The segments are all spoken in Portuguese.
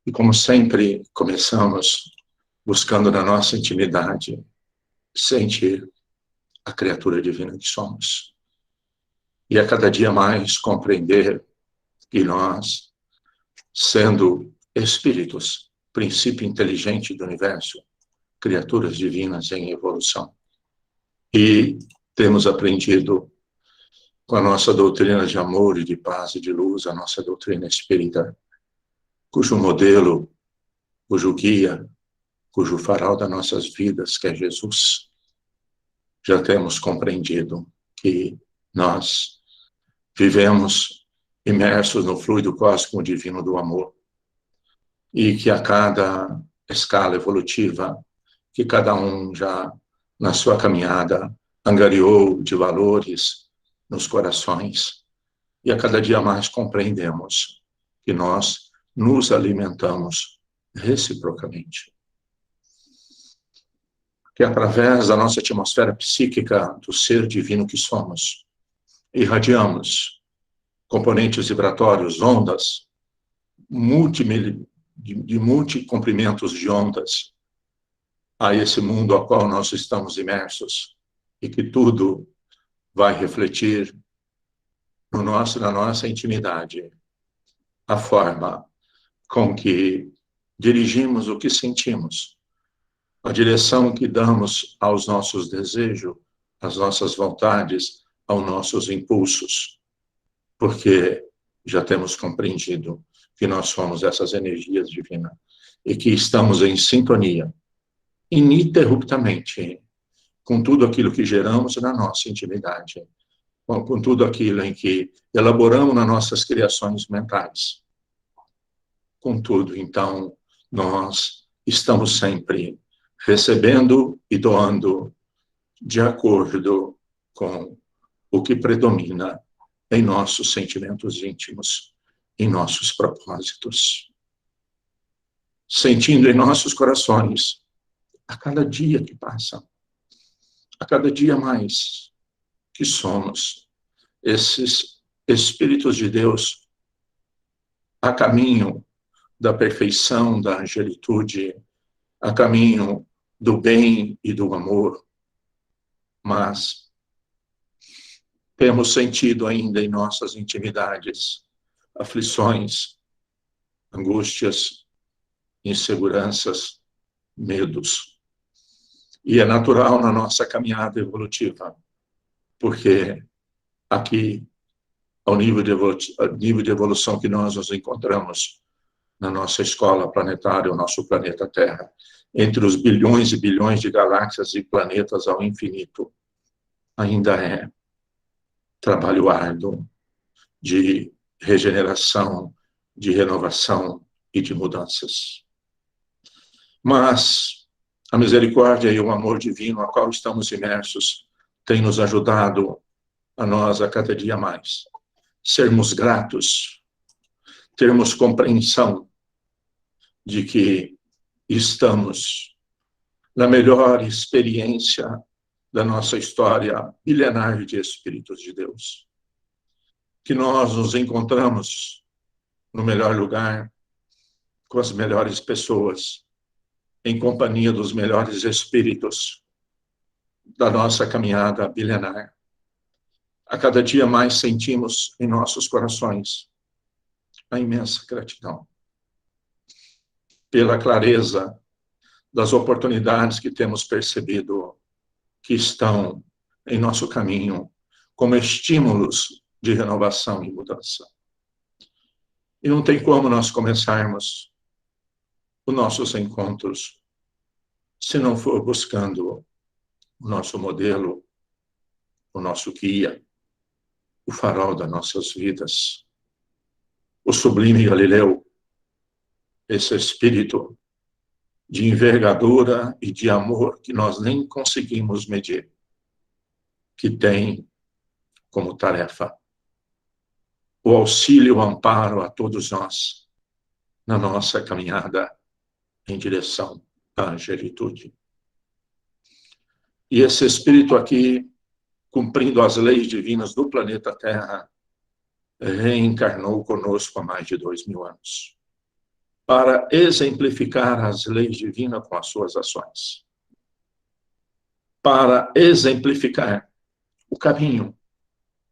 E como sempre, começamos buscando na nossa intimidade sentir a criatura divina que somos. E a cada dia mais compreender que nós, sendo espíritos, princípio inteligente do universo, criaturas divinas em evolução. E temos aprendido com a nossa doutrina de amor e de paz e de luz, a nossa doutrina espírita, cujo modelo, cujo guia, cujo farol das nossas vidas, que é Jesus, já temos compreendido que nós vivemos imersos no fluido cósmico divino do amor e que a cada escala evolutiva que cada um já, na sua caminhada, angariou de valores nos corações, e a cada dia mais compreendemos que nós nos alimentamos reciprocamente. Que através da nossa atmosfera psíquica do ser divino que somos, irradiamos componentes vibratórios, ondas, de multicomprimentos de ondas, a esse mundo ao qual nós estamos imersos, e que tudo vai refletir na nossa intimidade, a forma com que dirigimos o que sentimos, a direção que damos aos nossos desejos, às nossas vontades, aos nossos impulsos, porque já temos compreendido que nós somos essas energias divinas e que estamos em sintonia, ininterruptamente, com tudo aquilo que geramos na nossa intimidade, com tudo aquilo em que elaboramos nas nossas criações mentais. Contudo, então, nós estamos sempre recebendo e doando de acordo com o que predomina em nossos sentimentos íntimos, em nossos propósitos. Sentindo em nossos corações, a cada dia que passa, a cada dia mais, que somos esses Espíritos de Deus a caminho da perfeição, da angelitude, a caminho do bem e do amor, mas temos sentido ainda em nossas intimidades aflições, angústias, inseguranças, medos. E é natural na nossa caminhada evolutiva, porque aqui, ao nível de evolução que nós nos encontramos na nossa escola planetária, o nosso planeta Terra, entre os bilhões e bilhões de galáxias e planetas ao infinito, ainda é trabalho árduo de regeneração, de renovação e de mudanças. Mas a misericórdia e o amor divino a qual estamos imersos tem nos ajudado a nós a cada dia mais sermos gratos, termos compreensão de que estamos na melhor experiência da nossa história milenar de Espíritos de Deus. Que nós nos encontramos no melhor lugar, com as melhores pessoas, em companhia dos melhores espíritos da nossa caminhada milenar. A cada dia mais sentimos em nossos corações a imensa gratidão pela clareza das oportunidades que temos percebido que estão em nosso caminho como estímulos de renovação e mudança. E não tem como nós começarmos os nossos encontros se não for buscando o nosso modelo, o nosso guia, o farol das nossas vidas, o sublime Galileu, esse espírito de envergadura e de amor que nós nem conseguimos medir, que tem como tarefa o auxílio, o amparo a todos nós na nossa caminhada em direção à angelitude. E esse espírito aqui, cumprindo as leis divinas do planeta Terra, reencarnou conosco há mais de 2000 anos. para exemplificar as leis divinas com as suas ações, para exemplificar o caminho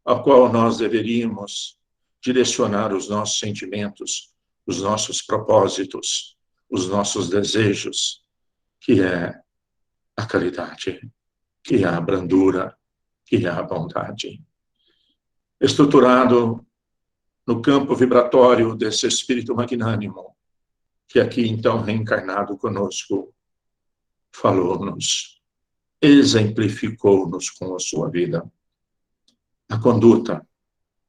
ao qual nós deveríamos direcionar os nossos sentimentos, os nossos propósitos, os nossos desejos, que é a caridade, que é a brandura, que é a bondade. Estruturado no campo vibratório desse espírito magnânimo, que aqui então reencarnado conosco, falou-nos, exemplificou-nos com a sua vida a conduta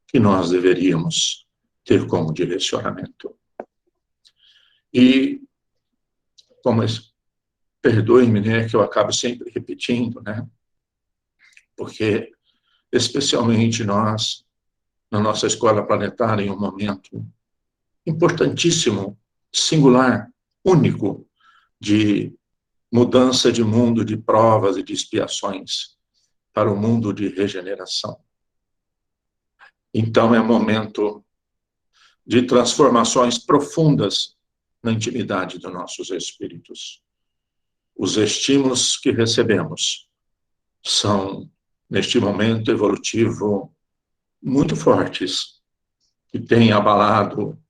que nós deveríamos ter como direcionamento. E, como perdoe-me, né, que eu acabo sempre repetindo, né, porque especialmente nós, na nossa escola planetária, em um momento importantíssimo, singular, único, de mudança de mundo, de provas e de expiações para o mundo de regeneração. Então, é um momento de transformações profundas na intimidade dos nossos espíritos. Os estímulos que recebemos são, neste momento evolutivo, muito fortes, que têm abalado,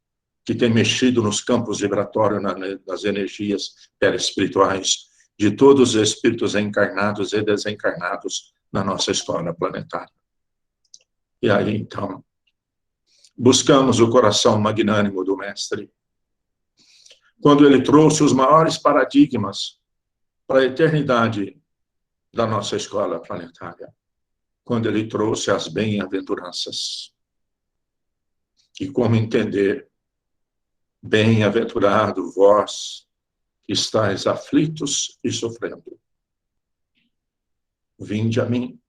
que têm mexido nos campos vibratórios, nas energias perespirituais de todos os espíritos encarnados e desencarnados na nossa escola planetária. E aí, então, buscamos o coração magnânimo do Mestre, quando ele trouxe os maiores paradigmas para a eternidade da nossa escola planetária, quando ele trouxe as bem-aventuranças. E como entender: bem-aventurado vós que estáis aflitos e sofrendo. Vinde a mim,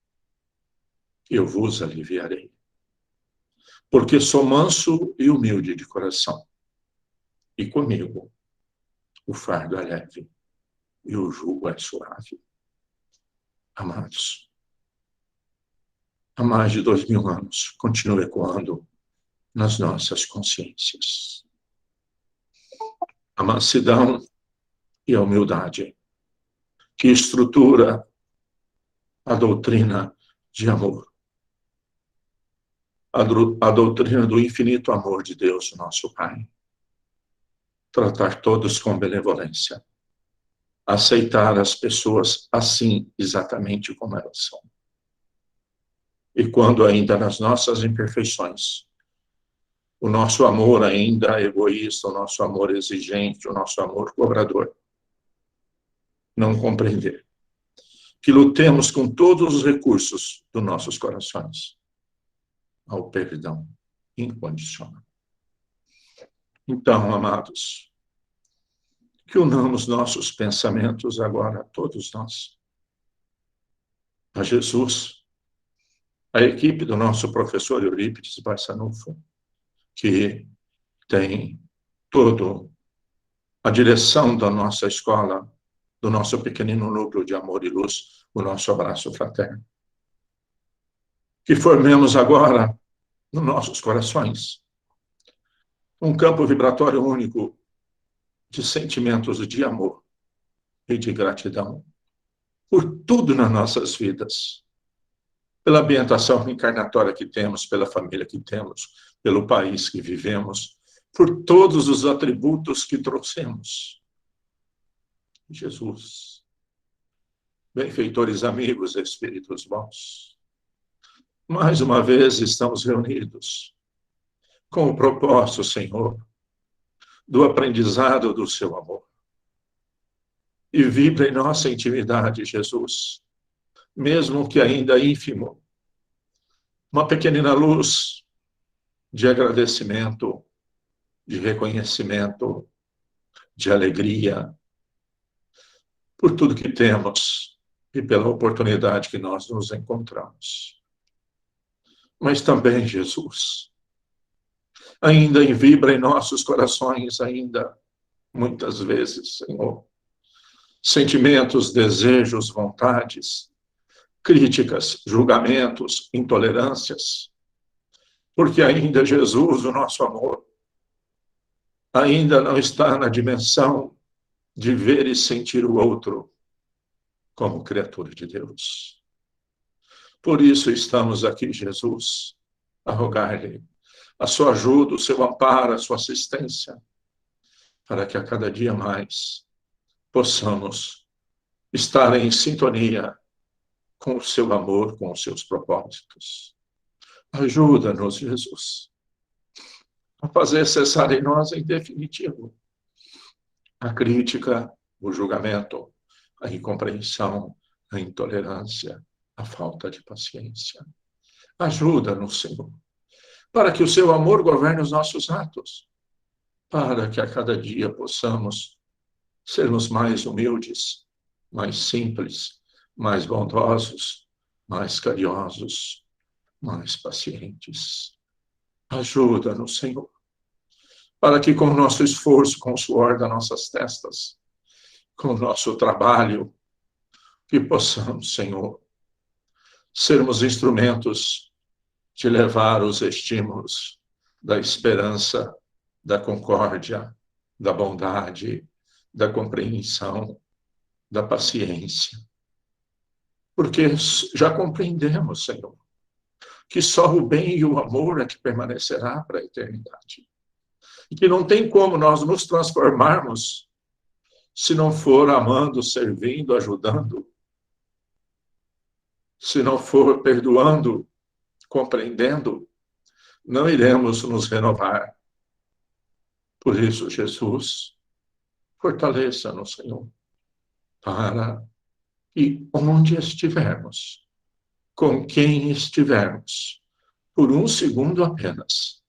que eu vos aliviarei. Porque sou manso e humilde de coração. E comigo o fardo é leve e o jugo é suave. Amados, há mais de 2000 anos, continua ecoando nas nossas consciências. A mansidão e a humildade que estrutura a doutrina de amor. A doutrina do infinito amor de Deus, nosso Pai. Tratar todos com benevolência. Aceitar as pessoas assim, exatamente como elas são. E quando ainda nas nossas imperfeições, o nosso amor ainda egoísta, o nosso amor exigente, o nosso amor cobrador, não compreender que lutemos com todos os recursos dos nossos corações ao perdão incondicional. Então, amados, que unamos nossos pensamentos agora, todos nós, a Jesus, a equipe do nosso professor Eurípides Barçanufo, que tem toda a direção da nossa escola, do nosso pequenino núcleo de amor e luz, o nosso abraço fraterno. Que formemos agora, nos nossos corações, um campo vibratório único de sentimentos de amor e de gratidão por tudo nas nossas vidas, pela ambientação reencarnatória que temos, pela família que temos, pelo país que vivemos, por todos os atributos que trouxemos. Jesus, benfeitores amigos, espíritos bons, mais uma vez estamos reunidos com o propósito, Senhor, do aprendizado do seu amor. E vibra em nossa intimidade, Jesus, mesmo que ainda ínfimo, uma pequenina luz de agradecimento, de reconhecimento, de alegria, por tudo que temos e pela oportunidade que nós nos encontramos. Mas também, Jesus, ainda vibra em nossos corações, ainda, muitas vezes, Senhor, sentimentos, desejos, vontades, críticas, julgamentos, intolerâncias, porque ainda Jesus, o nosso amor, ainda não está na dimensão de ver e sentir o outro como criatura de Deus. Por isso estamos aqui, Jesus, a rogar-lhe a sua ajuda, o seu amparo, a sua assistência, para que a cada dia mais possamos estar em sintonia com o seu amor, com os seus propósitos. Ajuda-nos, Jesus, a fazer cessar em nós, em definitivo, a crítica, o julgamento, a incompreensão, a intolerância, a falta de paciência. Ajuda-nos, Senhor, para que o seu amor governe os nossos atos, para que a cada dia possamos sermos mais humildes, mais simples, mais bondosos, mais carinhosos, mais pacientes. Ajuda-nos, Senhor, para que com o nosso esforço, com o suor das nossas testas, com o nosso trabalho, que possamos, Senhor, sermos instrumentos de levar os estímulos da esperança, da concórdia, da bondade, da compreensão, da paciência. Porque já compreendemos, Senhor, que só o bem e o amor é que permanecerá para a eternidade. E que não tem como nós nos transformarmos se não for amando, servindo, ajudando, se não for perdoando, compreendendo, não iremos nos renovar. Por isso, Jesus, fortaleça-nos, Senhor, para que onde estivermos, com quem estivermos, por um segundo apenas,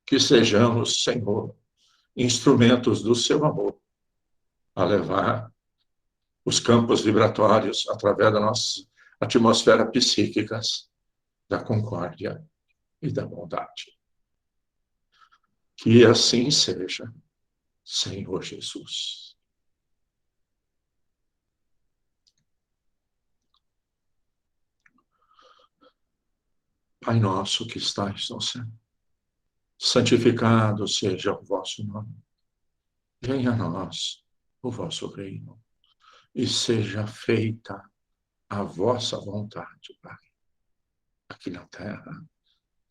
que sejamos, Senhor, instrumentos do seu amor, a levar os campos vibratórios através da nossa atmosfera psíquica, da concórdia e da bondade. Que assim seja, Senhor Jesus. Pai nosso que estais no céu, santificado seja o vosso nome. Venha a nós o vosso reino e seja feita a vossa vontade, Pai, aqui na terra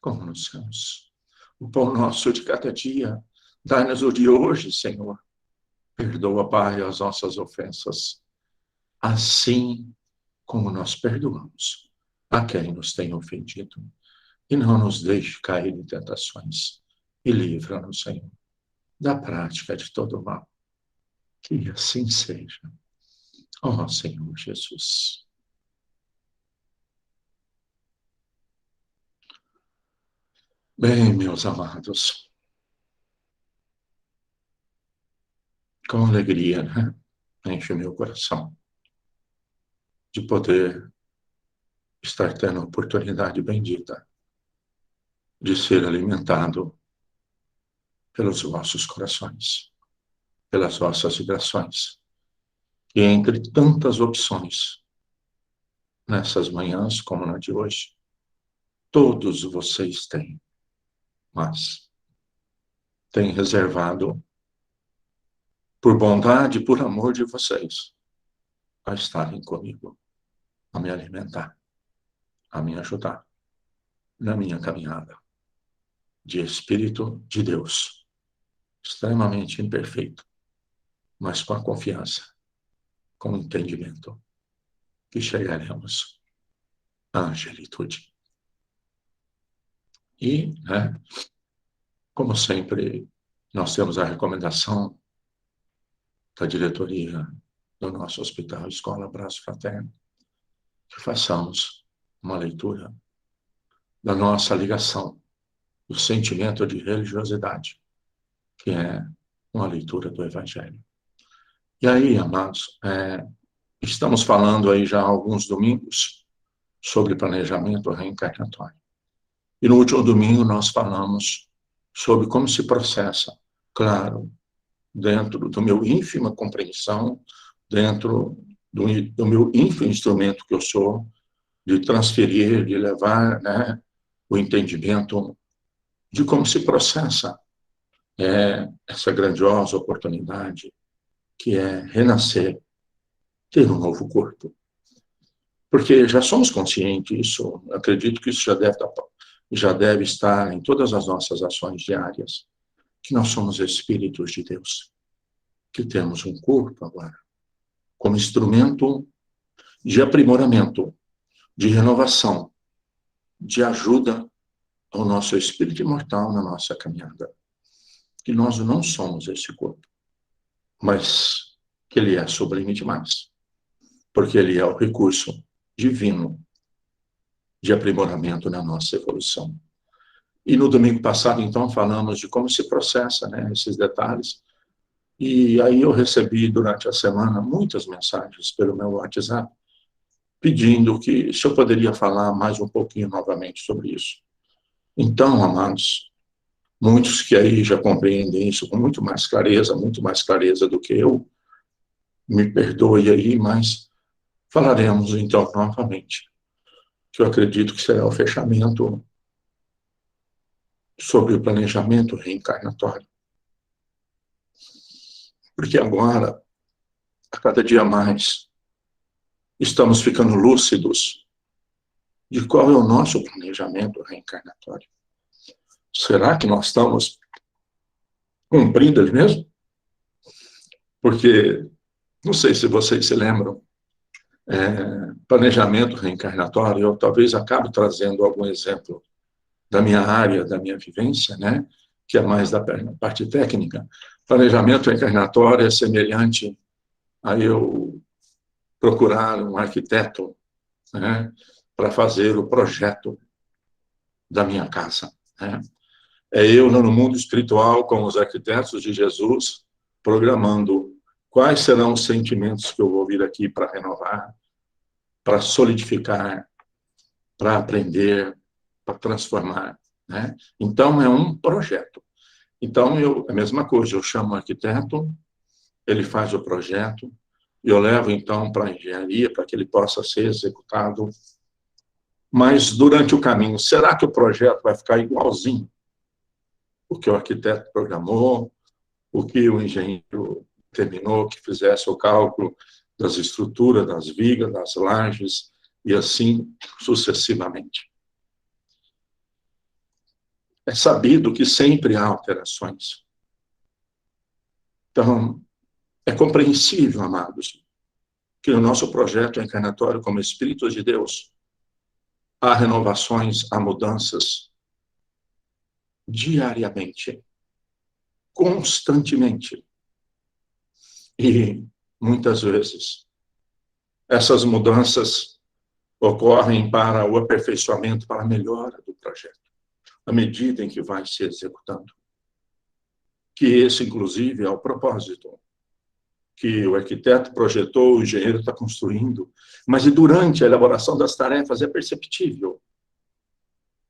como nos céus. O pão nosso de cada dia, dai-nos o de hoje, Senhor. Perdoa, Pai, as nossas ofensas, assim como nós perdoamos a quem nos tem ofendido. E não nos deixe cair em tentações. E livra-nos, Senhor, da prática de todo o mal. Que assim seja. Ó Senhor Jesus. Bem, meus amados, com alegria, né? Enche meu coração de poder estar tendo a oportunidade bendita de ser alimentado pelos vossos corações, pelas vossas vibrações. E entre tantas opções, nessas manhãs como na de hoje, todos vocês têm, mas têm reservado, por bondade e por amor de vocês, a estarem comigo, a me alimentar, a me ajudar na minha caminhada de Espírito de Deus, extremamente imperfeito, mas com a confiança, com o entendimento, que chegaremos à angelitude. E, como sempre, nós temos a recomendação da diretoria do nosso hospital Escola Abraço Fraterno, que façamos uma leitura da nossa ligação, do sentimento de religiosidade, que é uma leitura do Evangelho. E aí, amados, estamos falando aí já há alguns domingos sobre planejamento reencarnatório. E no último domingo nós falamos sobre como se processa, claro, dentro do meu ínfima compreensão, dentro do meu ínfimo instrumento que eu sou, de transferir, de levar, o entendimento de como se processa essa grandiosa oportunidade que é renascer, ter um novo corpo. Porque já somos conscientes disso, acredito que isso já deve estar em todas as nossas ações diárias, que nós somos espíritos de Deus, que temos um corpo agora, como instrumento de aprimoramento, de renovação, de ajuda ao nosso espírito imortal na nossa caminhada. Que nós não somos esse corpo, mas que ele é sublime demais, porque ele é o recurso divino de aprimoramento na nossa evolução. E no domingo passado, então, falamos de como se processa, né, esses detalhes. E aí eu recebi, durante a semana, muitas mensagens pelo meu WhatsApp, pedindo que se eu poderia falar mais um pouquinho novamente sobre isso. Então, amados, muitos que aí já compreendem isso com muito mais clareza do que eu, me perdoe aí, mas falaremos então novamente, que eu acredito que será o fechamento sobre o planejamento reencarnatório. Porque agora, a cada dia mais, estamos ficando lúcidos de qual é o nosso planejamento reencarnatório. Será que nós estamos cumprindo ele mesmo? Porque, não sei se vocês se lembram, planejamento reencarnatório, eu talvez acabe trazendo algum exemplo da minha área, da minha vivência, né, que é mais da parte técnica. Planejamento reencarnatório é semelhante a eu procurar um arquiteto, né, para fazer o projeto da minha casa, né? É eu no mundo espiritual com os arquitetos de Jesus, programando quais serão os sentimentos que eu vou vir aqui para renovar, para solidificar, para aprender, para transformar, né? Então, é um projeto. Então, a mesma coisa, eu chamo o arquiteto, ele faz o projeto, e eu levo, então, para a engenharia, para que ele possa ser executado. Mas, durante o caminho, será que o projeto vai ficar igualzinho o que o arquiteto programou, o que o engenheiro terminou, que fizesse o cálculo das estruturas, das vigas, das lajes, e assim sucessivamente? É sabido que sempre há alterações. Então, é compreensível, amados, que no nosso projeto encarnatório como Espíritos de Deus, há renovações, há mudanças diariamente, constantemente. E, muitas vezes, essas mudanças ocorrem para o aperfeiçoamento, para a melhora do projeto, à medida em que vai se executando. Que esse, inclusive, é o propósito que o arquiteto projetou, o engenheiro está construindo, mas e durante a elaboração das tarefas é perceptível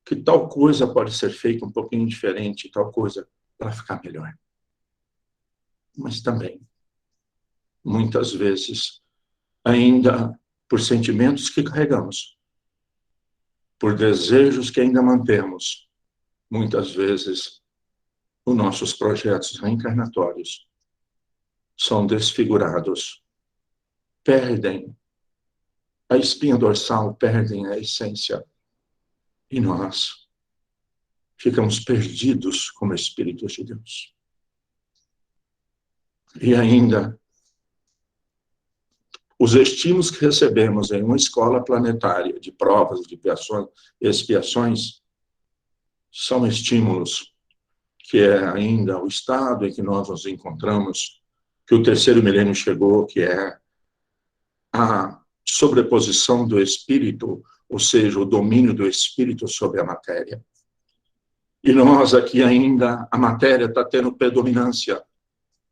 que tal coisa pode ser feita um pouquinho diferente, tal coisa para ficar melhor. Mas também, muitas vezes, ainda por sentimentos que carregamos, por desejos que ainda mantemos, muitas vezes os nossos projetos reencarnatórios são desfigurados, perdem a espinha dorsal, perdem a essência, e nós ficamos perdidos como Espíritos de Deus. E ainda, os estímulos que recebemos em uma escola planetária de provas, de expiações, são estímulos que é ainda o estado em que nós nos encontramos, que o terceiro milênio chegou, que é a sobreposição do espírito, ou seja, o domínio do espírito sobre a matéria. E nós aqui ainda, a matéria está tendo predominância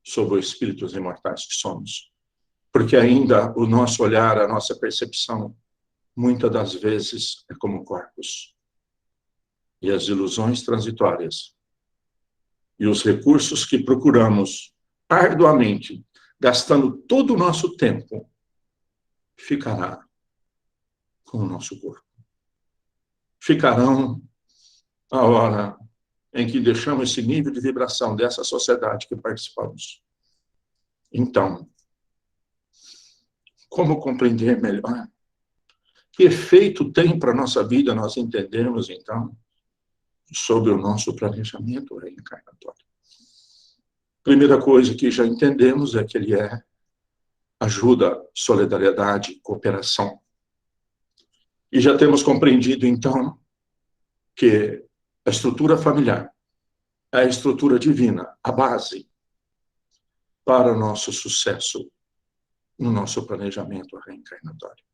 sobre os espíritos imortais que somos. Porque ainda o nosso olhar, a nossa percepção, muitas das vezes é como corpos. E as ilusões transitórias e os recursos que procuramos arduamente, gastando todo o nosso tempo, ficará com o nosso corpo. Ficarão a hora em que deixamos esse nível de vibração dessa sociedade que participamos. Então, como compreender melhor? Que efeito tem para a nossa vida nós entendermos, então, sobre o nosso planejamento reencarnatório? Primeira coisa que já entendemos é que ele é ajuda, solidariedade, cooperação. E já temos compreendido, então, que a estrutura familiar, a estrutura divina, a base para o nosso sucesso no nosso planejamento reencarnatório.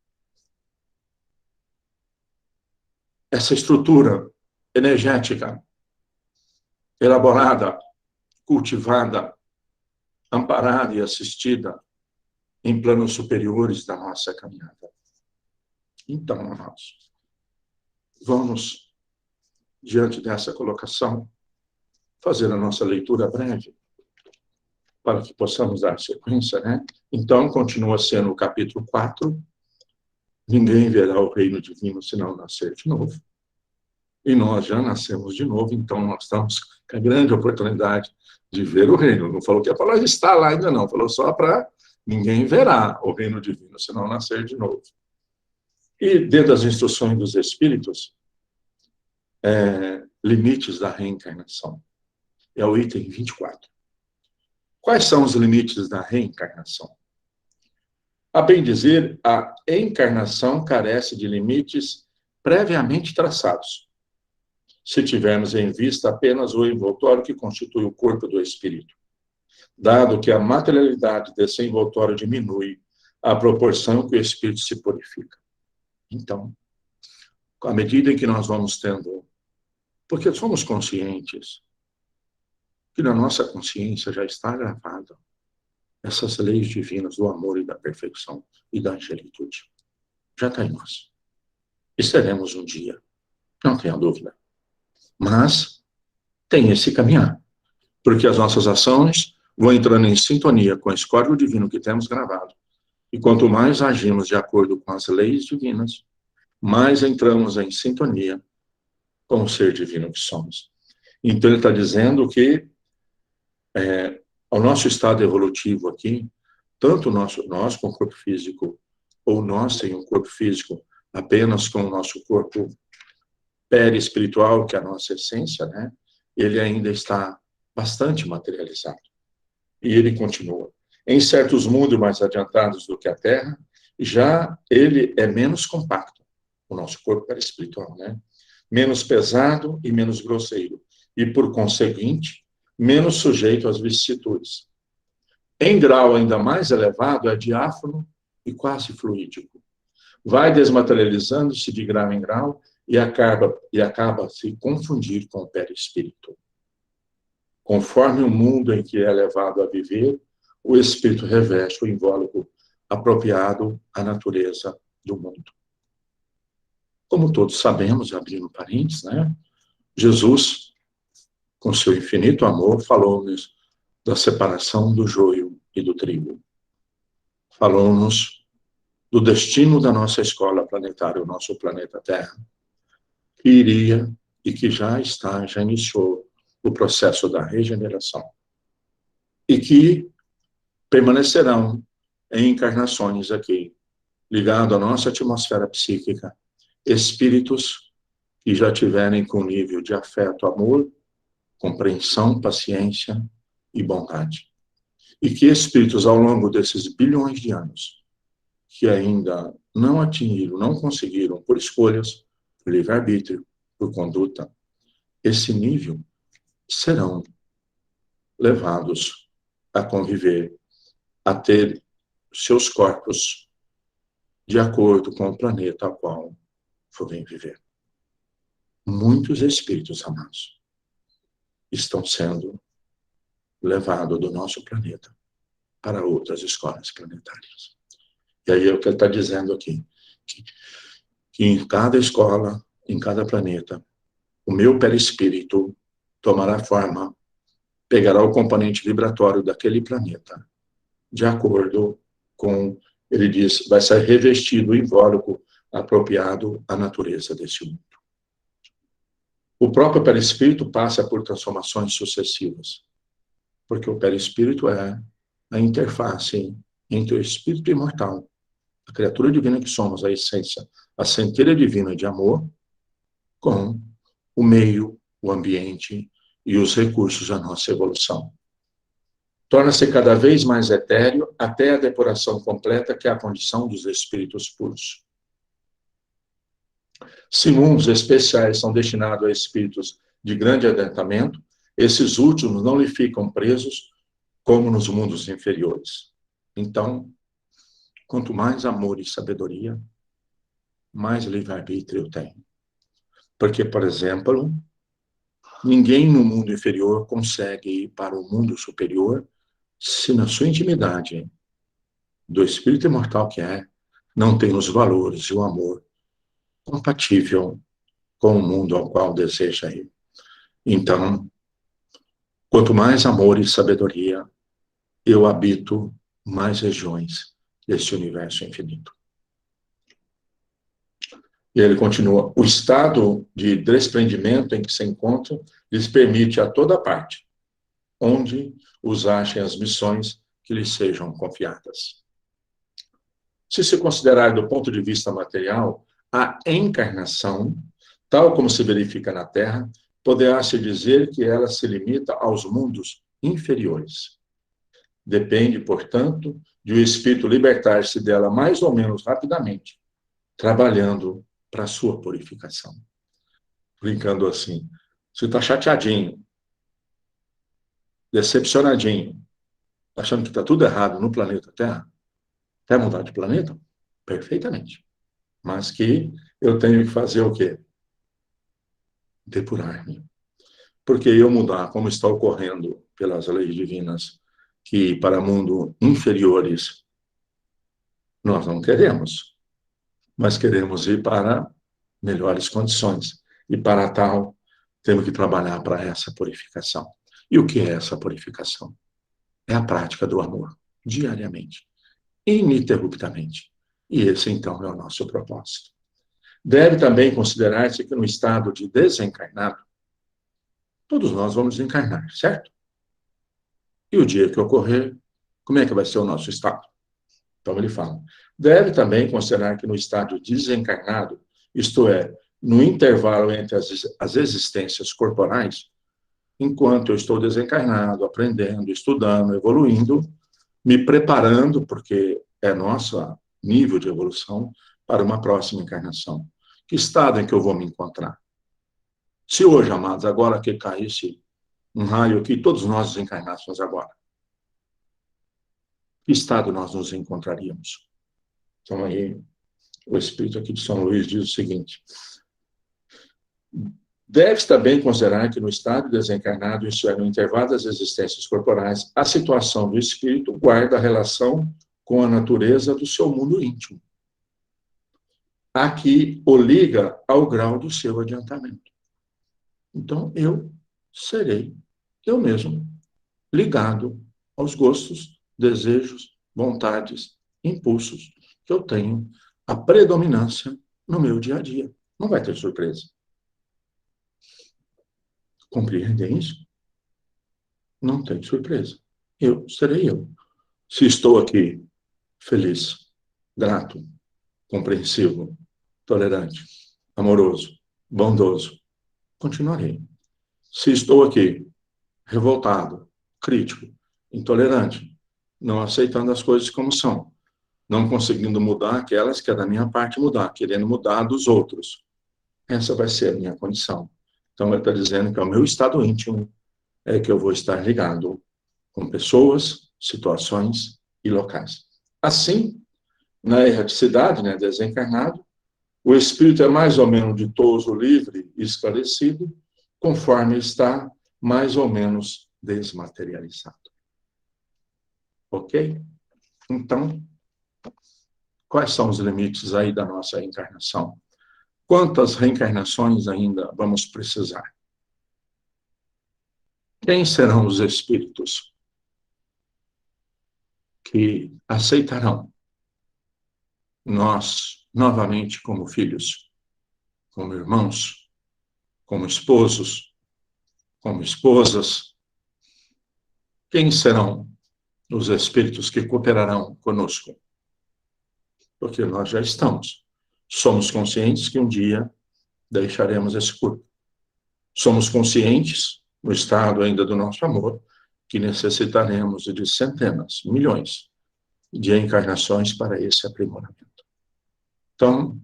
Essa estrutura energética, elaborada, cultivada, amparada e assistida em planos superiores da nossa caminhada. Então, nós vamos, diante dessa colocação, fazer a nossa leitura breve, para que possamos dar sequência, né? Então, continua sendo o capítulo 4, ninguém verá o reino divino se não nascer de novo. E nós já nascemos de novo, então nós estamos com a grande oportunidade de ver o reino. Não falou que a palavra está lá ainda não, falou só para ninguém verá o reino divino se não nascer de novo. E dentro das instruções dos Espíritos, limites da reencarnação. É o item 24. Quais são os limites da reencarnação? A bem dizer, a encarnação carece de limites previamente traçados, se tivermos em vista apenas o envoltório que constitui o corpo do espírito, dado que a materialidade desse envoltório diminui à proporção que o espírito se purifica. Então, à medida em que nós vamos tendo, porque somos conscientes que na nossa consciência já está gravada essas leis divinas do amor e da perfeição e da angelitude. Já está em nós. E seremos um dia, não tenha dúvida. Mas tem esse caminhar, porque as nossas ações vão entrando em sintonia com esse código divino que temos gravado. E quanto mais agimos de acordo com as leis divinas, mais entramos em sintonia com o ser divino que somos. Então ele está dizendo que o nosso estado evolutivo aqui, tanto nós com o corpo físico, ou nós sem um corpo físico, apenas com o nosso corpo perispiritual, que é a nossa essência, né? Ele ainda está bastante materializado. E ele continua. Em certos mundos mais adiantados do que a Terra, já ele é menos compacto, o nosso corpo perispiritual, né? Menos pesado e menos grosseiro. E, por conseguinte, menos sujeito às vicissitudes. Em grau ainda mais elevado, é diáfano e quase fluídico. Vai desmaterializando-se de grau em grau e acaba se confundir com o perispírito. Conforme o mundo em que é levado a viver, o espírito reveste o invólucro apropriado à natureza do mundo. Como todos sabemos, abrindo parênteses, né? Jesus, com seu infinito amor, falou-nos da separação do joio e do trigo. Falou-nos do destino da nossa escola planetária, o nosso planeta Terra, que iria e que já iniciou o processo da regeneração. E que permanecerão em encarnações aqui, ligado à nossa atmosfera psíquica, espíritos que já tiverem com nível de afeto, amor, compreensão, paciência e bondade. E que espíritos, ao longo desses bilhões de anos, que ainda não atingiram, não conseguiram, por escolhas, por livre-arbítrio, por conduta, esse nível, serão levados a conviver, a ter seus corpos de acordo com o planeta ao qual forem viver. Muitos espíritos amados estão sendo levados do nosso planeta para outras escolas planetárias. E aí é o que ele está dizendo aqui, que em cada escola, em cada planeta, o meu perispírito tomará forma, pegará o componente vibratório daquele planeta, de acordo com, ele diz, vai ser revestido o invólucro apropriado à natureza desse mundo. o próprio perispírito passa por transformações sucessivas, porque o perispírito é a interface entre o espírito imortal, a criatura divina que somos, a essência, a centelha divina de amor, com o meio, o ambiente e os recursos da nossa evolução. Torna-se cada vez mais etéreo até a depuração completa, que é a condição dos espíritos puros. Se mundos especiais são destinados a espíritos de grande adiantamento, esses últimos não lhe ficam presos como nos mundos inferiores. Então, quanto mais amor e sabedoria, mais livre-arbítrio eu tenho. Porque, por exemplo, ninguém no mundo inferior consegue ir para o mundo superior se na sua intimidade do espírito imortal que é, não tem os valores e o amor compatível com o mundo ao qual deseja ir. Então, quanto mais amor e sabedoria, eu habito mais regiões desse universo infinito. E ele continua, o estado de desprendimento em que se encontram lhes permite a toda parte, onde os achem as missões que lhes sejam confiadas. Se se considerar do ponto de vista material, a encarnação, tal como se verifica na Terra, poderá-se dizer que ela se limita aos mundos inferiores. Depende, portanto, de o espírito libertar-se dela mais ou menos rapidamente, trabalhando para a sua purificação. Brincando assim, você está chateadinho, decepcionadinho, achando que está tudo errado no planeta Terra, quer mudar de planeta? Perfeitamente. Mas que eu tenho que fazer o quê? Depurar-me. Porque eu mudar, como está ocorrendo pelas leis divinas, que para mundo inferiores nós não queremos, mas queremos ir para melhores condições. E para tal, temos que trabalhar para essa purificação. E o que é essa purificação? É a prática do amor, diariamente, ininterruptamente. E esse, então, é o nosso propósito. Deve também considerar-se que no estado de desencarnado, todos nós vamos desencarnar, certo? E o dia que ocorrer, como é que vai ser o nosso estado? Então ele fala, deve também considerar que no estado desencarnado, isto é, no intervalo entre as existências corporais, enquanto eu estou desencarnado, aprendendo, estudando, evoluindo, me preparando, porque é nosso nível de evolução, para uma próxima encarnação. Que estado em que eu vou me encontrar? Se hoje, amados, agora que caísse um raio aqui, todos nós desencarnássemos agora, que estado nós nos encontraríamos? Então aí, o Espírito aqui de São Luís diz o seguinte, deve-se também considerar que no estado desencarnado, isso é, no intervalo das existências corporais, a situação do espírito guarda relação com a natureza do seu mundo íntimo. Aqui o liga ao grau do seu adiantamento. Então, eu serei, eu mesmo, ligado aos gostos, desejos, vontades, impulsos que eu tenho a predominância no meu dia a dia. Não vai ter surpresa. Compreendem isso? Não tem surpresa. Eu serei eu. Se estou aqui feliz, grato, compreensivo, tolerante, amoroso, bondoso, continuarei. Se estou aqui revoltado, crítico, intolerante, não aceitando as coisas como são, não conseguindo mudar aquelas que é da minha parte mudar, querendo mudar dos outros, essa vai ser a minha condição. Então, ele está dizendo que é o meu estado íntimo é que eu vou estar ligado com pessoas, situações e locais. Assim, na erraticidade, né, desencarnado, o espírito é mais ou menos ditoso, livre e esclarecido, conforme está mais ou menos desmaterializado. Ok? Então, quais são os limites aí da nossa reencarnação? Quantas reencarnações ainda vamos precisar? Quem serão os espíritos que aceitarão nós, novamente, como filhos, como irmãos, como esposos, como esposas. Quem serão os espíritos que cooperarão conosco? Porque nós já estamos. Somos conscientes que um dia deixaremos esse corpo. Somos conscientes, no estado ainda do nosso amor, que necessitaremos de centenas, milhões de encarnações para esse aprimoramento. Então,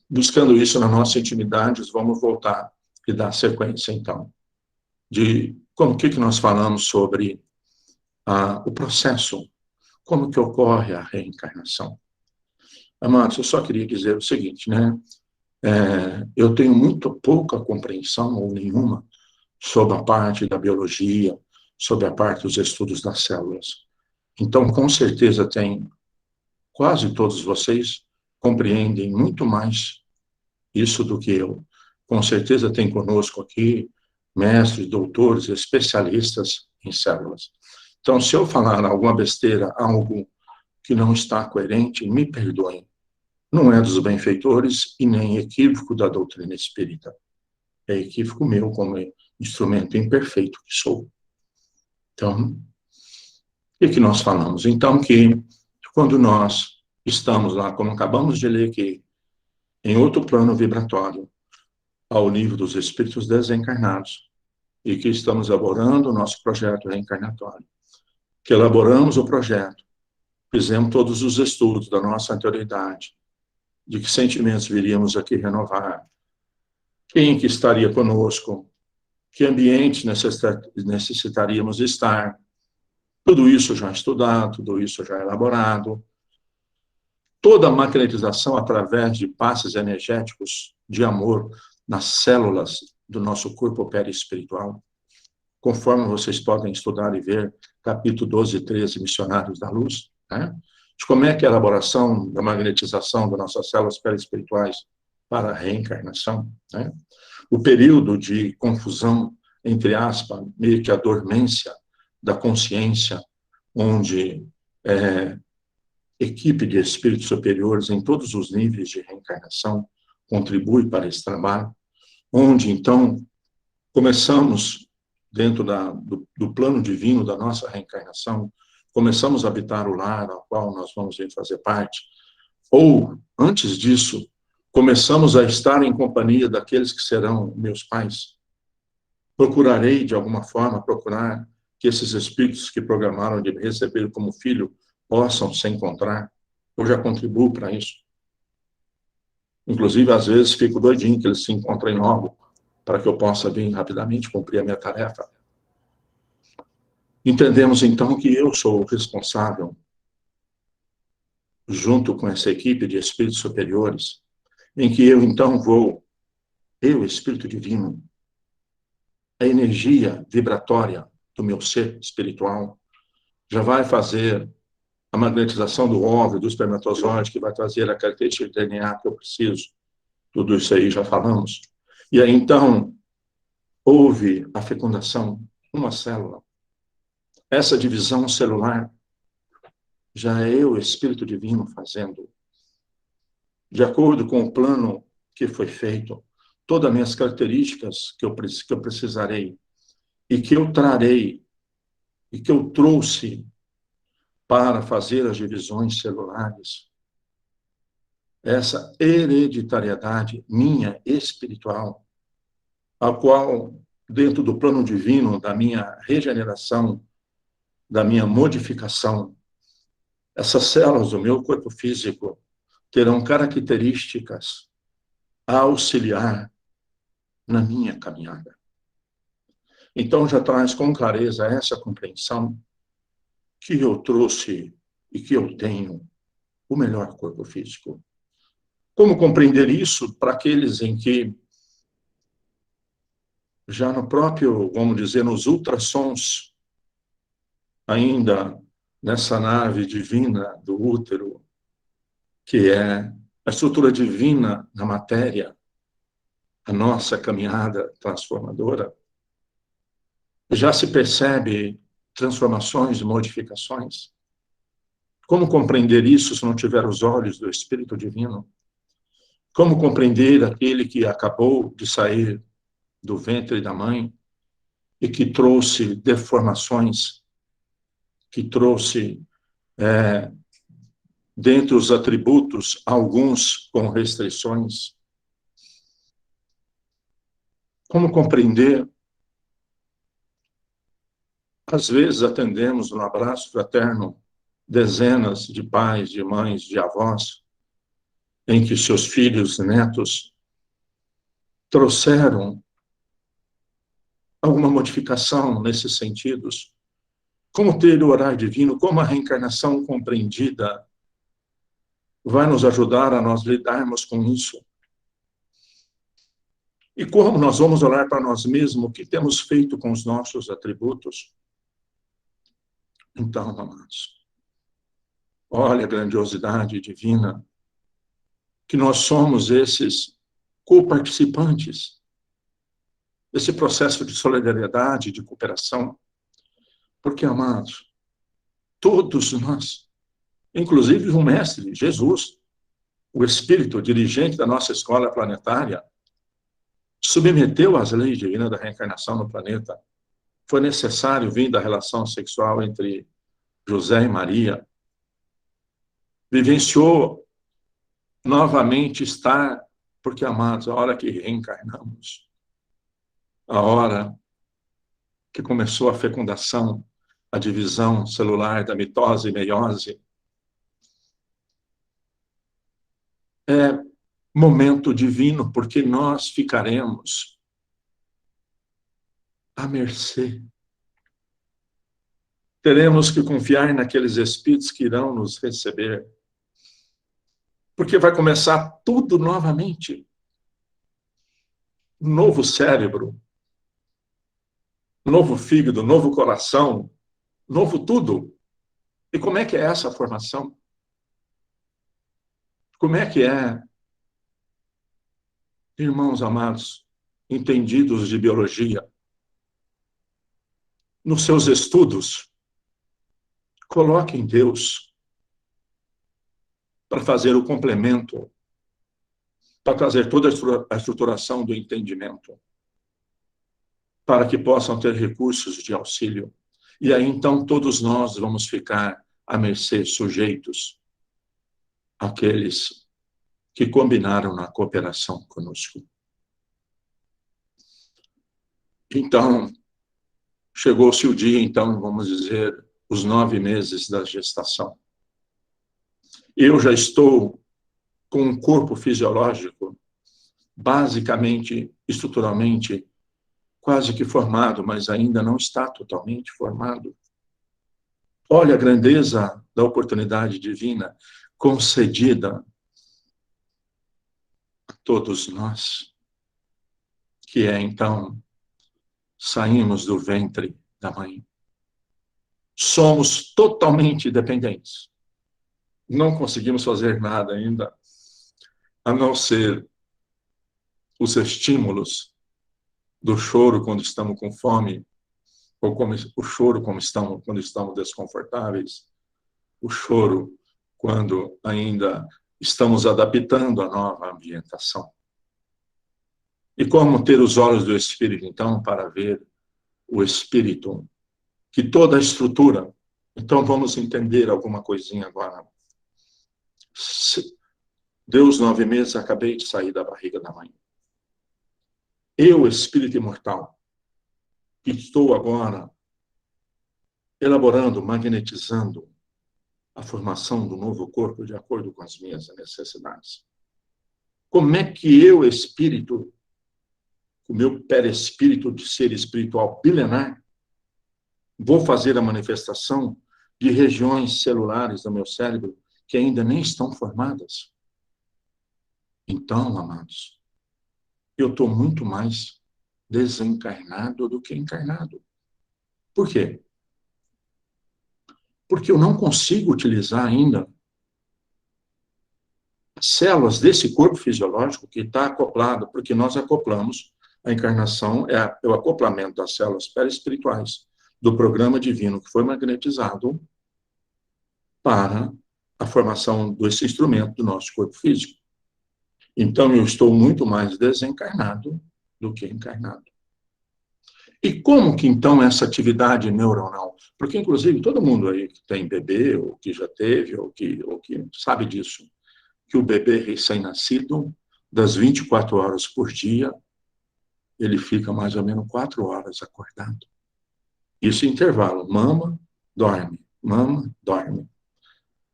buscando isso na nossa intimidade, vamos voltar e dar sequência, então, de como que nós falamos sobre o processo, como que ocorre a reencarnação. Amados, eu só queria dizer o seguinte, né? Eu tenho muito pouca compreensão, ou nenhuma, sobre a parte da biologia, sobre a parte dos estudos das células. Então, com certeza, quase todos vocês compreendem muito mais isso do que eu. Com certeza tem conosco aqui mestres, doutores, especialistas em células. Então, se eu falar alguma besteira, algo que não está coerente, me perdoem. Não é dos benfeitores e nem equívoco da doutrina espírita. É equívoco meu como instrumento imperfeito que sou. Então, o que nós falamos? Então, que quando nós estamos lá, como acabamos de ler aqui, em outro plano vibratório, ao nível dos espíritos desencarnados, e que estamos elaborando o nosso projeto reencarnatório, que elaboramos o projeto, fizemos todos os estudos da nossa anterioridade, de que sentimentos viríamos aqui renovar, quem que estaria conosco, que ambiente necessitaríamos estar. Tudo isso já estudado, tudo isso já elaborado. Toda a magnetização através de passes energéticos de amor nas células do nosso corpo perispiritual, conforme vocês podem estudar e ver, capítulo 12 e 13, Missionários da Luz, né? De como é que é a elaboração da magnetização das nossas células perispirituais para a reencarnação, né? O período de confusão, entre aspas, meio que a dormência da consciência, onde equipe de espíritos superiores em todos os níveis de reencarnação contribui para esse trabalho, onde, então, começamos, dentro do plano divino da nossa reencarnação, começamos a habitar o lar ao qual nós vamos vir fazer parte, ou, antes disso, começamos a estar em companhia daqueles que serão meus pais. Procurarei, de alguma forma, procurar que esses espíritos que programaram de me receber como filho possam se encontrar. Eu já contribuo para isso. Inclusive, às vezes, fico doidinho que eles se encontrem logo, para que eu possa vir rapidamente cumprir a minha tarefa. Entendemos, então, que eu sou o responsável, junto com essa equipe de espíritos superiores, em que eu, então, eu, Espírito Divino, a energia vibratória do meu ser espiritual, já vai fazer a magnetização do óvulo, do espermatozoide, que vai trazer a característica de DNA que eu preciso. Tudo isso aí já falamos. E aí, então, houve a fecundação, uma célula. Essa divisão celular já é eu, Espírito Divino, fazendo. De acordo com o plano que foi feito, todas as minhas características que eu precisarei e que eu trarei e que eu trouxe para fazer as divisões celulares, essa hereditariedade minha espiritual, a qual, dentro do plano divino da minha regeneração, da minha modificação, essas células do meu corpo físico terão características a auxiliar na minha caminhada. Então, já traz com clareza essa compreensão que eu trouxe e que eu tenho o melhor corpo físico. Como compreender isso para aqueles em que, já no próprio, vamos dizer, nos ultrassons, ainda nessa nave divina do útero, que é a estrutura divina na matéria, a nossa caminhada transformadora, já se percebe transformações e modificações. Como compreender isso se não tiver os olhos do Espírito Divino? Como compreender aquele que acabou de sair do ventre da mãe e que trouxe deformações, que trouxe, dentre os atributos, alguns com restrições. Como compreender? Às vezes atendemos no abraço fraterno dezenas de pais, de mães, de avós, em que seus filhos, netos, trouxeram alguma modificação nesses sentidos. Como ter o orar divino, como a reencarnação compreendida vai nos ajudar a nós lidarmos com isso. E como nós vamos olhar para nós mesmos, o que temos feito com os nossos atributos? Então, amados, olha a grandiosidade divina, que nós somos esses co-participantes desse processo de solidariedade, de cooperação. Porque, amados, todos nós, inclusive o Mestre, Jesus, o Espírito, dirigente da nossa escola planetária, submeteu às leis divinas da reencarnação no planeta. Foi necessário vir da relação sexual entre José e Maria. Vivenciou novamente estar, porque, amados, a hora que reencarnamos, a hora que começou a fecundação, a divisão celular da mitose e meiose, é momento divino, porque nós ficaremos à mercê. Teremos que confiar naqueles espíritos que irão nos receber, porque vai começar tudo novamente. Novo cérebro, novo fígado, novo coração, novo tudo. E como é que é essa formação? Como é que é, irmãos amados, entendidos de biologia, nos seus estudos, coloquem Deus para fazer o complemento, para trazer toda a estruturação do entendimento, para que possam ter recursos de auxílio. E aí, então, todos nós vamos ficar à mercê, sujeitos àqueles que combinaram na cooperação conosco. Então, chegou-se o dia, então, vamos dizer, os 9 meses da gestação. Eu já estou com um corpo fisiológico, basicamente, estruturalmente, quase que formado, mas ainda não está totalmente formado. Olha a grandeza da oportunidade divina concedida a todos nós, que é, então, saímos do ventre da mãe. Somos totalmente dependentes. Não conseguimos fazer nada ainda, a não ser os estímulos do choro quando estamos com fome, ou como o choro quando estamos desconfortáveis, o choro quando ainda estamos adaptando a nova ambientação. E como ter os olhos do Espírito, então, para ver o Espírito, que toda a estrutura. Então, vamos entender alguma coisinha agora. Deus, 9 meses, acabei de sair da barriga da mãe. Eu, Espírito imortal, que estou agora elaborando, magnetizando a formação do novo corpo de acordo com as minhas necessidades. Como é que eu, Espírito, o meu perispírito de ser espiritual bilenar, vou fazer a manifestação de regiões celulares do meu cérebro que ainda nem estão formadas? Então, amados, eu estou muito mais desencarnado do que encarnado. Por quê? Porque eu não consigo utilizar ainda as células desse corpo fisiológico que está acoplado, porque nós acoplamos, a encarnação é o acoplamento das células perispirituais do programa divino que foi magnetizado para a formação desse instrumento do nosso corpo físico. Então, eu estou muito mais desencarnado do que encarnado. E como que, então, essa atividade neuronal? Porque, inclusive, todo mundo aí que tem bebê, ou que já teve, ou que sabe disso, que o bebê recém-nascido, das 24 horas por dia, ele fica mais ou menos 4 horas acordado. Isso é intervalo, mama, dorme.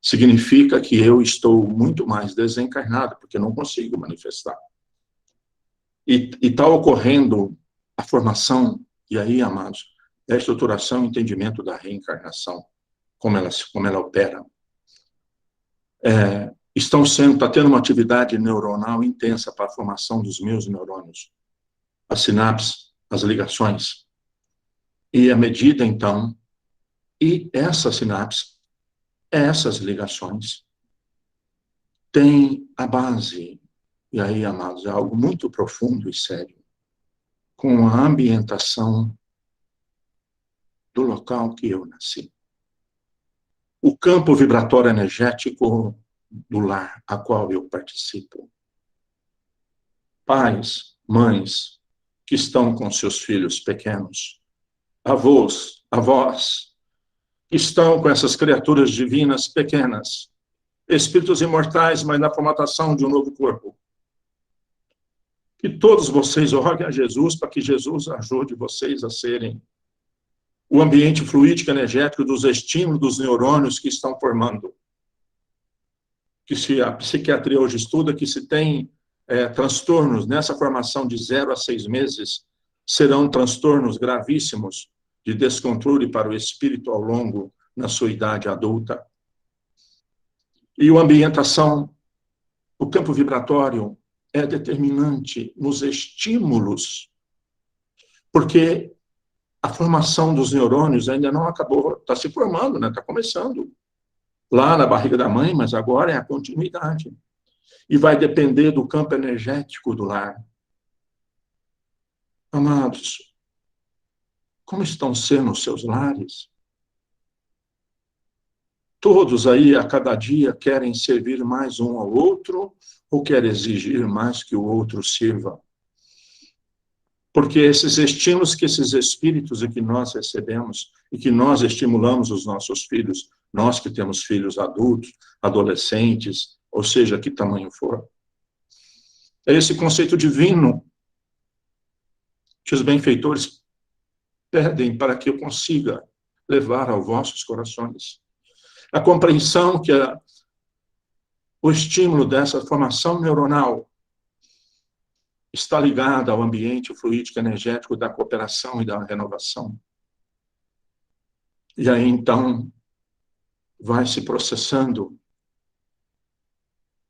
Significa que eu estou muito mais desencarnado, porque não consigo manifestar. E está ocorrendo a formação, e aí, amados, é a estruturação e entendimento da reencarnação, como ela opera. Está tendo uma atividade neuronal intensa para a formação dos meus neurônios, as sinapses, as ligações. E à medida, então, e essas sinapses, essas ligações, têm a base, e aí, amados, é algo muito profundo e sério, com a ambientação do local que eu nasci. O campo vibratório energético do lar a qual eu participo. Pais, mães que estão com seus filhos pequenos, avós, que estão com essas criaturas divinas pequenas, espíritos imortais, mas na formatação de um novo corpo. Que todos vocês roguem a Jesus para que Jesus ajude vocês a serem o ambiente fluídico energético dos estímulos dos neurônios que estão formando. Que se a psiquiatria hoje estuda que se tem transtornos nessa formação de 0 a 6 meses, serão transtornos gravíssimos de descontrole para o espírito ao longo na sua idade adulta. E a ambientação, o campo vibratório é determinante nos estímulos, porque a formação dos neurônios ainda não acabou, está se formando, né? Está começando lá na barriga da mãe, mas agora é a continuidade. E vai depender do campo energético do lar. Amados, como estão sendo os seus lares? Todos aí, a cada dia, querem servir mais um ao outro ou querem exigir mais que o outro sirva? Porque esses estímulos que esses espíritos e que nós recebemos e que nós estimulamos os nossos filhos, nós que temos filhos adultos, adolescentes, ou seja, que tamanho for, é esse conceito divino que os benfeitores pedem para que eu consiga levar aos vossos corações. A compreensão que o estímulo dessa formação neuronal está ligada ao ambiente fluídico energético da cooperação e da renovação. E aí, então, vai se processando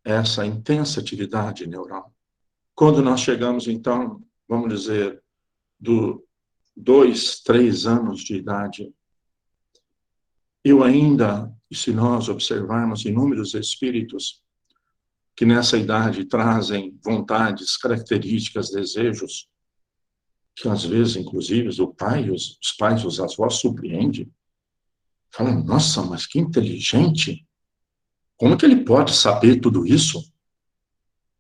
essa intensa atividade neural. Quando nós chegamos, então, vamos dizer, do 2, 3 anos de idade, eu ainda, e se nós observarmos inúmeros espíritos que nessa idade trazem vontades, características, desejos, que às vezes, inclusive, o pai, os pais, os avós surpreendem. Falam, nossa, mas que inteligente! Como que ele pode saber tudo isso?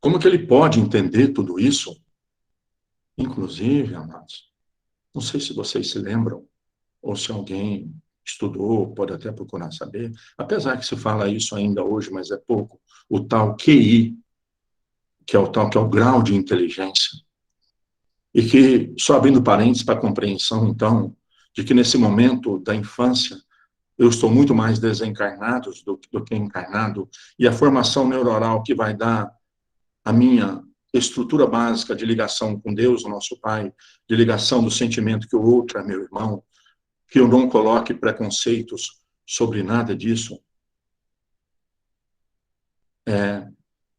Como que ele pode entender tudo isso? Inclusive, amados, não sei se vocês se lembram, ou se alguém estudou, pode até procurar saber, apesar que se fala isso ainda hoje, mas é pouco, o tal QI, que é o grau de inteligência, e que, só abrindo parênteses para a compreensão, então, de que nesse momento da infância, eu estou muito mais desencarnado do que encarnado, e a formação neuronal que vai dar a minha estrutura básica de ligação com Deus, o nosso Pai, de ligação do sentimento que o outro é meu irmão, que eu não coloque preconceitos sobre nada disso.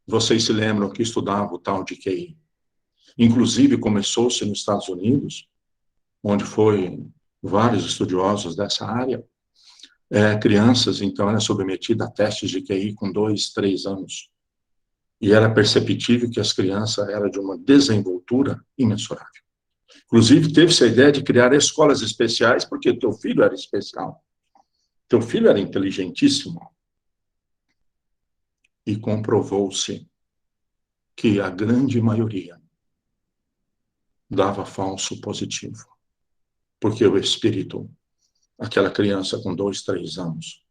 Vocês se lembram que estudava o tal de QI. Inclusive, começou-se nos Estados Unidos, onde foi vários estudiosos dessa área, crianças, então, eram submetidas a testes de QI com 2, 3 anos. E era perceptível que as crianças eram de uma desenvoltura imensurável. Inclusive, teve-se a ideia de criar escolas especiais, porque teu filho era especial. Teu filho era inteligentíssimo. E comprovou-se que a grande maioria dava falso positivo. Porque o espírito, aquela criança com 2, 3 anos,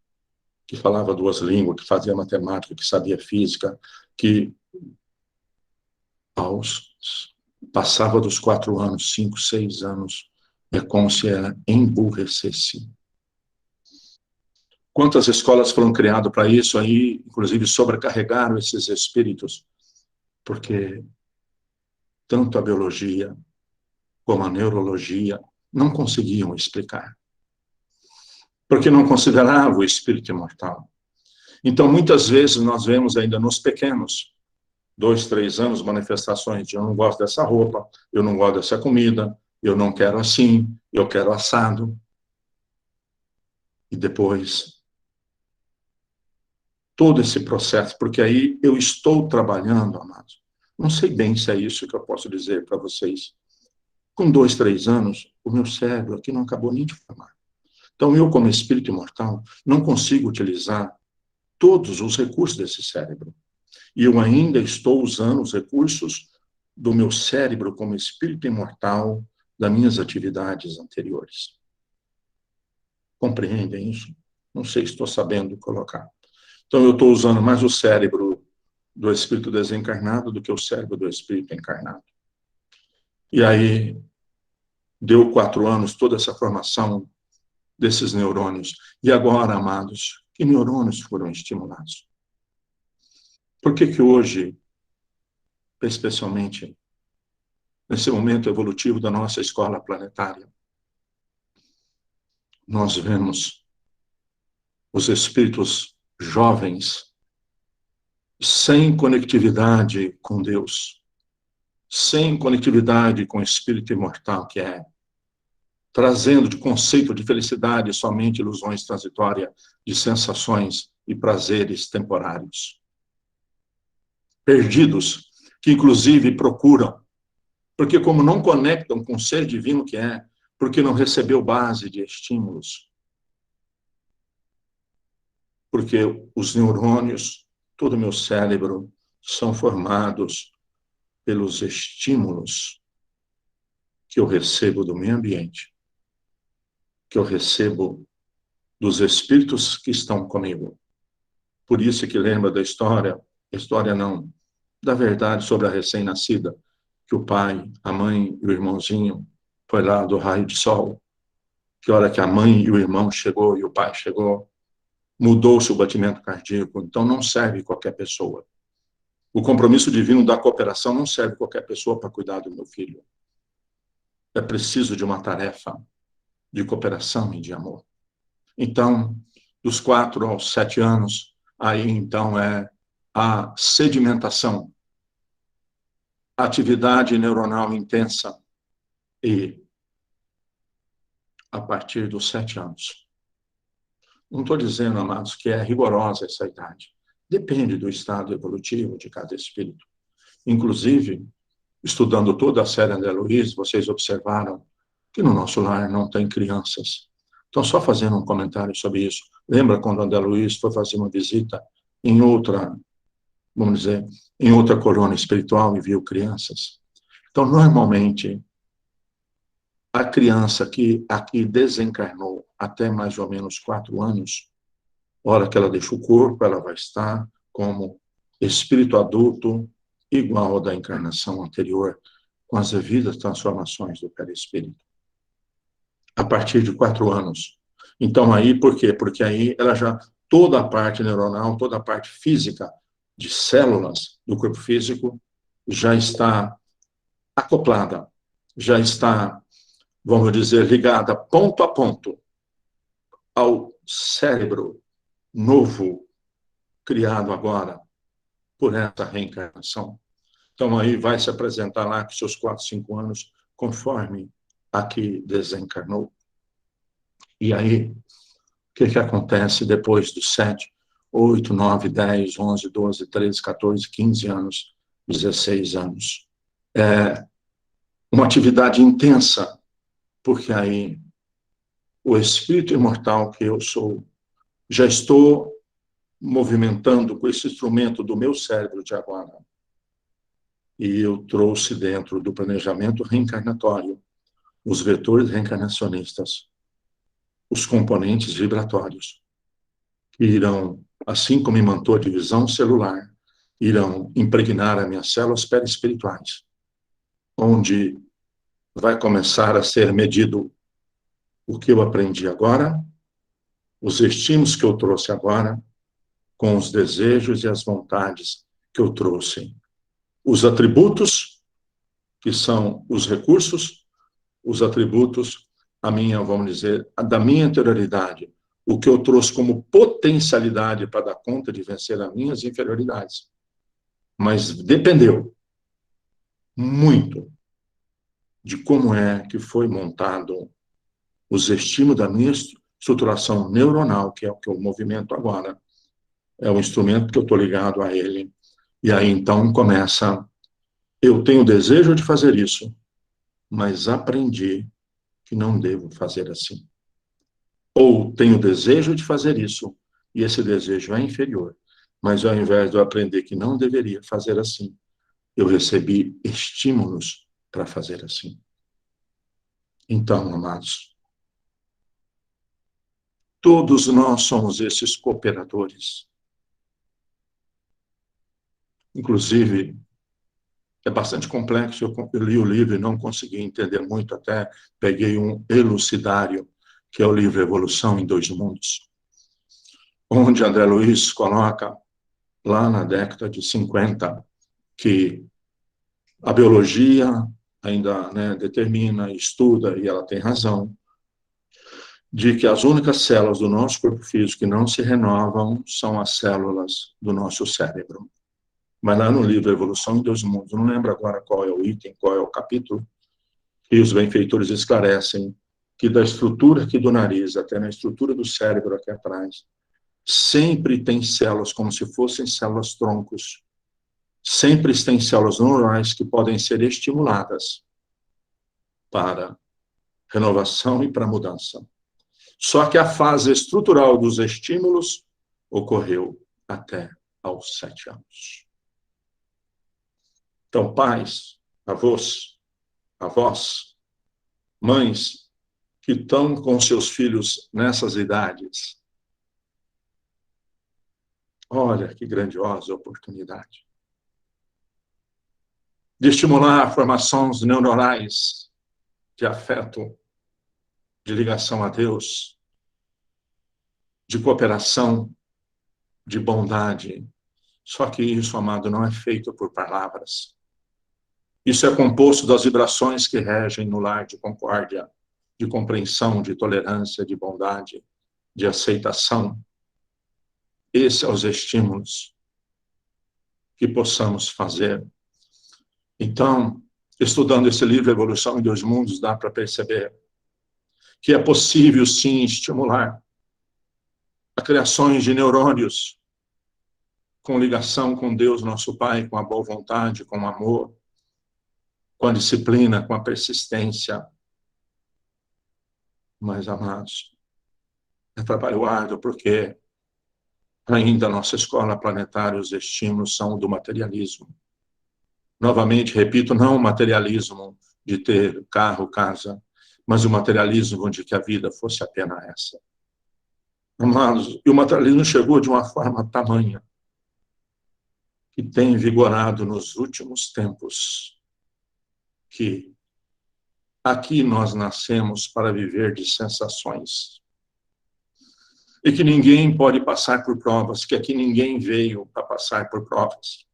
que falava 2 línguas, que fazia matemática, que sabia física, que passava dos 4 anos, 5, 6 anos, é como se ela emburrecesse. Quantas escolas foram criadas para isso aí, inclusive sobrecarregaram esses espíritos, porque tanto a biologia como a neurologia não conseguiam explicar, porque não consideravam o espírito imortal. Então, muitas vezes nós vemos ainda nos pequenos, 2, 3 anos, manifestações de eu não gosto dessa roupa, eu não gosto dessa comida, eu não quero assim, eu quero assado. E depois, todo esse processo, porque aí eu estou trabalhando, amados. Não sei bem se é isso que eu posso dizer para vocês. Com 2, 3 anos, o meu cérebro aqui não acabou nem de formar. Então, eu, como espírito imortal, não consigo utilizar todos os recursos desse cérebro. E eu ainda estou usando os recursos do meu cérebro como espírito imortal das minhas atividades anteriores. Compreendem isso? Não sei se estou sabendo colocar. Então, eu estou usando mais o cérebro do espírito desencarnado do que o cérebro do espírito encarnado. E aí, deu 4 anos toda essa formação desses neurônios. E agora, amados, que neurônios foram estimulados? Por que hoje, especialmente nesse momento evolutivo da nossa escola planetária, nós vemos os espíritos jovens sem conectividade com Deus, sem conectividade com o espírito imortal que é, trazendo de conceito de felicidade somente ilusões transitórias de sensações e prazeres temporários. Perdidos, que inclusive procuram, porque como não conectam com o ser divino que é, porque não recebeu base de estímulos, porque os neurônios, todo o meu cérebro, são formados pelos estímulos que eu recebo do meio ambiente, que eu recebo dos espíritos que estão comigo. Por isso que lembra da história não, da verdade sobre a recém-nascida, que o pai, a mãe e o irmãozinho foi lá do raio de sol, que a hora que a mãe e o irmão chegou e o pai chegou, mudou-se o batimento cardíaco. Então não serve qualquer pessoa. O compromisso divino da cooperação não serve qualquer pessoa para cuidar do meu filho. É preciso de uma tarefa de cooperação e de amor. Então, dos 4 aos 7 anos, aí então é a sedimentação, a atividade neuronal intensa e a partir dos 7 anos. Não estou dizendo, amados, que é rigorosa essa idade. Depende do estado evolutivo de cada espírito. Inclusive, estudando toda a série André Luiz, vocês observaram que no nosso lar não tem crianças. Então, só fazendo um comentário sobre isso. Lembra quando André Luiz foi fazer uma visita em outra, vamos dizer, em outra colônia espiritual e viu crianças? Então, normalmente, a criança que aqui desencarnou até mais ou menos 4 anos, hora que ela deixa o corpo, ela vai estar como espírito adulto igual ao da encarnação anterior, com as devidas transformações do perispírito. A partir de 4 anos. Então, aí, por quê? Porque aí ela já, toda a parte neuronal, toda a parte física de células do corpo físico já está acoplada, já está, vamos dizer, ligada ponto a ponto ao cérebro novo, criado agora por essa reencarnação. Então, aí vai se apresentar lá com seus 4, 5 anos, conforme a que desencarnou. E aí, o que acontece depois dos 7, 8, 9, 10, 11, 12, 13, 14, 15 anos, 16 anos? É uma atividade intensa, porque aí o espírito imortal que eu sou, já estou movimentando com esse instrumento do meu cérebro de agora. E eu trouxe dentro do planejamento reencarnatório os vetores reencarnacionistas, os componentes vibratórios, que irão, assim como imantou a divisão celular, irão impregnar as minhas células perispirituais, onde vai começar a ser medido o que eu aprendi agora, os estímulos que eu trouxe agora, com os desejos e as vontades que eu trouxe. Os atributos, que são os recursos, os atributos, a minha, vamos dizer, da minha interioridade, o que eu trouxe como potencialidade para dar conta de vencer as minhas inferioridades. Mas dependeu muito de como é que foi montado os estímulos da minha estruturação neuronal, que é o que eu movimento agora. É o instrumento que eu estou ligado a ele. E aí, então, começa... Eu tenho o desejo de fazer isso, mas aprendi que não devo fazer assim. Ou tenho o desejo de fazer isso, e esse desejo é inferior, mas ao invés de eu aprender que não deveria fazer assim, eu recebi estímulos para fazer assim. Então, amados, todos nós somos esses cooperadores. Inclusive, é bastante complexo, eu li o livro e não consegui entender muito, até peguei um elucidário, que é o livro Evolução em Dois Mundos, onde André Luiz coloca, lá na década de 50, que a biologia ainda determina, estuda, e ela tem razão, de que as únicas células do nosso corpo físico que não se renovam são as células do nosso cérebro. Mas lá no livro Evolução em Dois Mundos, não lembro agora qual é o item, qual é o capítulo, e os benfeitores esclarecem que da estrutura aqui do nariz até na estrutura do cérebro aqui atrás, sempre tem células como se fossem células troncos. Sempre tem células neurais que podem ser estimuladas para renovação e para mudança. Só que a fase estrutural dos estímulos ocorreu até aos 7 anos. Então, pais, avós, mães que estão com seus filhos nessas idades, olha que grandiosa oportunidade de estimular formações neuronais de afeto, de ligação a Deus, de cooperação, de bondade. Só que isso, amado, não é feito por palavras. Isso é composto das vibrações que regem no lar de concórdia, de compreensão, de tolerância, de bondade, de aceitação. Esses são os estímulos que possamos fazer. Então, estudando esse livro, Evolução em Dois Mundos, dá para perceber que é possível, sim, estimular a criação de neurônios com ligação com Deus, nosso Pai, com a boa vontade, com o amor, com a disciplina, com a persistência. Mas, amados, é trabalho árduo, porque ainda a nossa escola planetária, os estímulos são do materialismo. Novamente, repito, não o materialismo de ter carro, casa, mas o materialismo de que a vida fosse apenas essa. Amados, e o materialismo chegou de uma forma tamanha que tem vigorado nos últimos tempos, que aqui nós nascemos para viver de sensações. E que ninguém pode passar por provas, que aqui ninguém veio para passar por provas.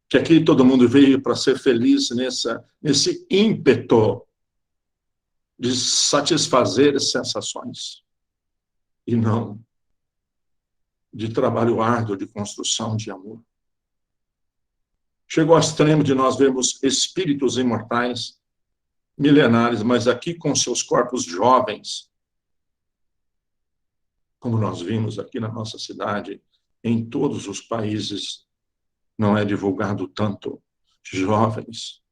Que aqui todo mundo veio para ser feliz nesse ímpeto de satisfazer as sensações. E não de trabalho árduo, de construção de amor. Chegou ao extremo de nós vermos espíritos imortais, milenares, mas aqui com seus corpos jovens, como nós vimos aqui na nossa cidade, em todos os países, não é divulgado tanto, jovens,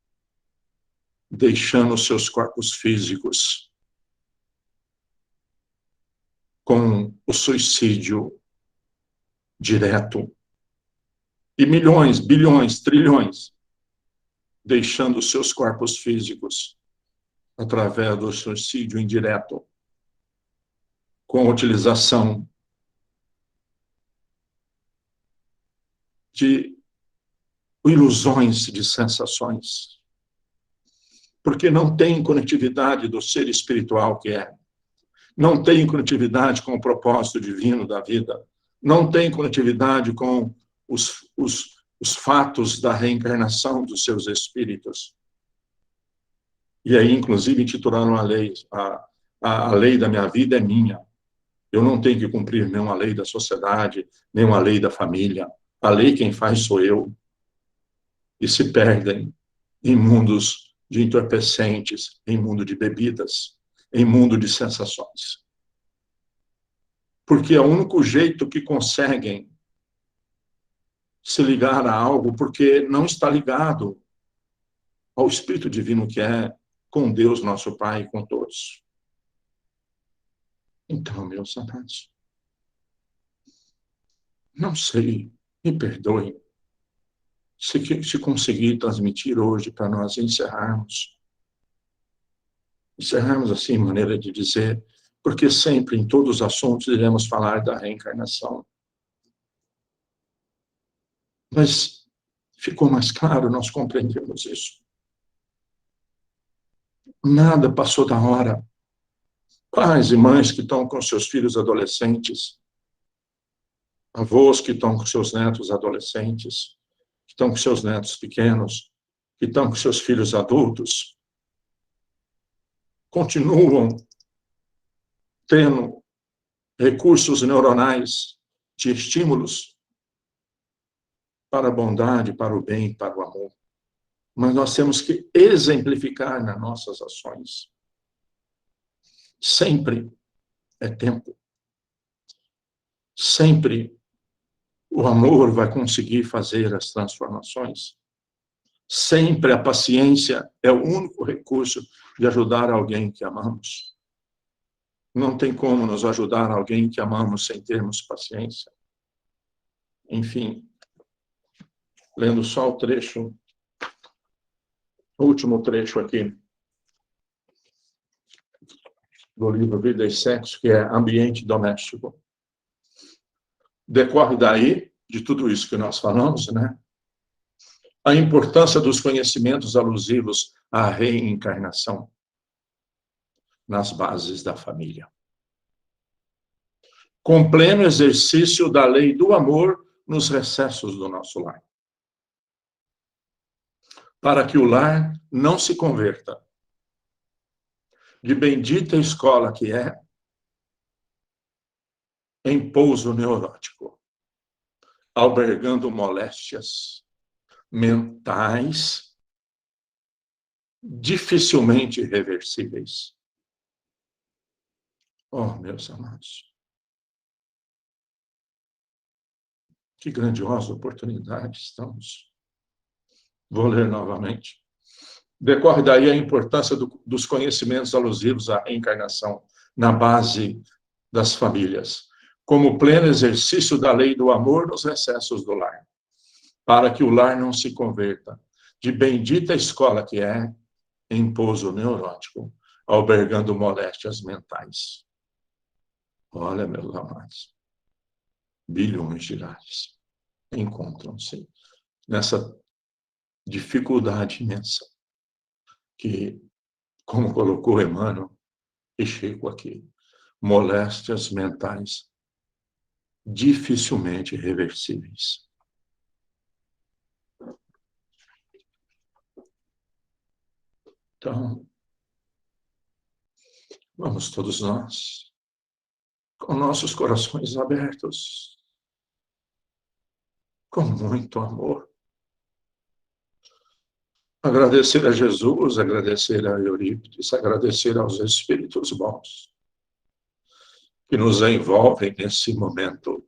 deixando seus corpos físicos com o suicídio direto. E milhões, bilhões, trilhões deixando seus corpos físicos através do suicídio indireto, com a utilização de ilusões de sensações, porque não tem conectividade do ser espiritual que é, não tem conectividade com o propósito divino da vida, não tem conectividade com os fatos da reencarnação dos seus espíritos. E aí, inclusive, intitularam a lei, a lei da minha vida é minha. Eu não tenho que cumprir nenhuma lei da sociedade, nenhuma lei da família. A lei quem faz sou eu. E se perdem em mundos de entorpecentes, em mundo de bebidas, em mundo de sensações. Porque é o único jeito que conseguem se ligar a algo, porque não está ligado ao Espírito Divino que é com Deus, nosso Pai, e com todos. Então, meus amados, não sei, me perdoem, se conseguir transmitir hoje para nós encerrarmos assim, maneira de dizer, porque sempre, em todos os assuntos, iremos falar da reencarnação. Mas ficou mais claro, nós compreendemos isso. Nada passou da hora. Pais e mães que estão com seus filhos adolescentes, avós que estão com seus netos adolescentes, que estão com seus netos pequenos, que estão com seus filhos adultos, continuam tendo recursos neuronais de estímulos para a bondade, para o bem, para o amor. Mas nós temos que exemplificar nas nossas ações. Sempre é tempo. Sempre o amor vai conseguir fazer as transformações. Sempre a paciência é o único recurso de ajudar alguém que amamos. Não tem como nos ajudar alguém que amamos sem termos paciência. Enfim, lendo só o trecho, o último trecho aqui, do livro Vida e Sexo, que é Ambiente Doméstico. Decorre daí, de tudo isso que nós falamos, né? A importância dos conhecimentos alusivos à reencarnação nas bases da família. Com pleno exercício da lei do amor nos recessos do nosso lar. Para que o lar não se converta de bendita escola que é em pouso neurótico, albergando moléstias mentais dificilmente reversíveis. Oh, meus amados, que grandiosa oportunidade estamos. Vou ler novamente. Decorre daí a importância dos conhecimentos alusivos à reencarnação na base das famílias, como pleno exercício da lei do amor nos recessos do lar, para que o lar não se converta de bendita escola que é em pouso neurótico, albergando moléstias mentais. Olha, meus amados, bilhões de lares encontram-se nessa dificuldade imensa que, como colocou Emmanuel e Chico aqui, moléstias mentais dificilmente reversíveis. Então, vamos todos nós, com nossos corações abertos, com muito amor, agradecer a Jesus, agradecer a Eurípides, agradecer aos Espíritos bons que nos envolvem nesse momento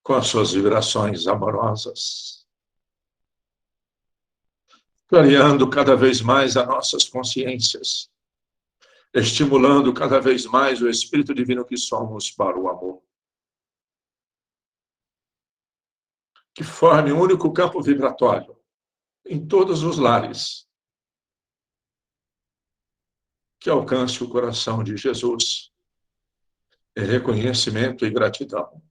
com as suas vibrações amorosas, clareando cada vez mais as nossas consciências, estimulando cada vez mais o Espírito Divino que somos para o amor. Que forme um único campo vibratório em todos os lares, que alcance o coração de Jesus em reconhecimento e gratidão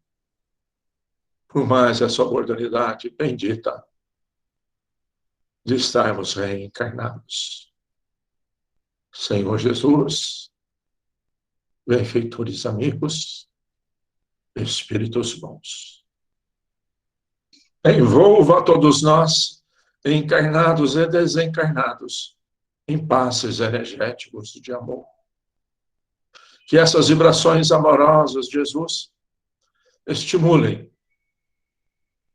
por mais essa oportunidade bendita de estarmos reencarnados. Senhor Jesus, benfeitores amigos, espíritos bons, envolva todos nós, encarnados e desencarnados, em passes energéticos de amor. Que essas vibrações amorosas, Jesus, estimulem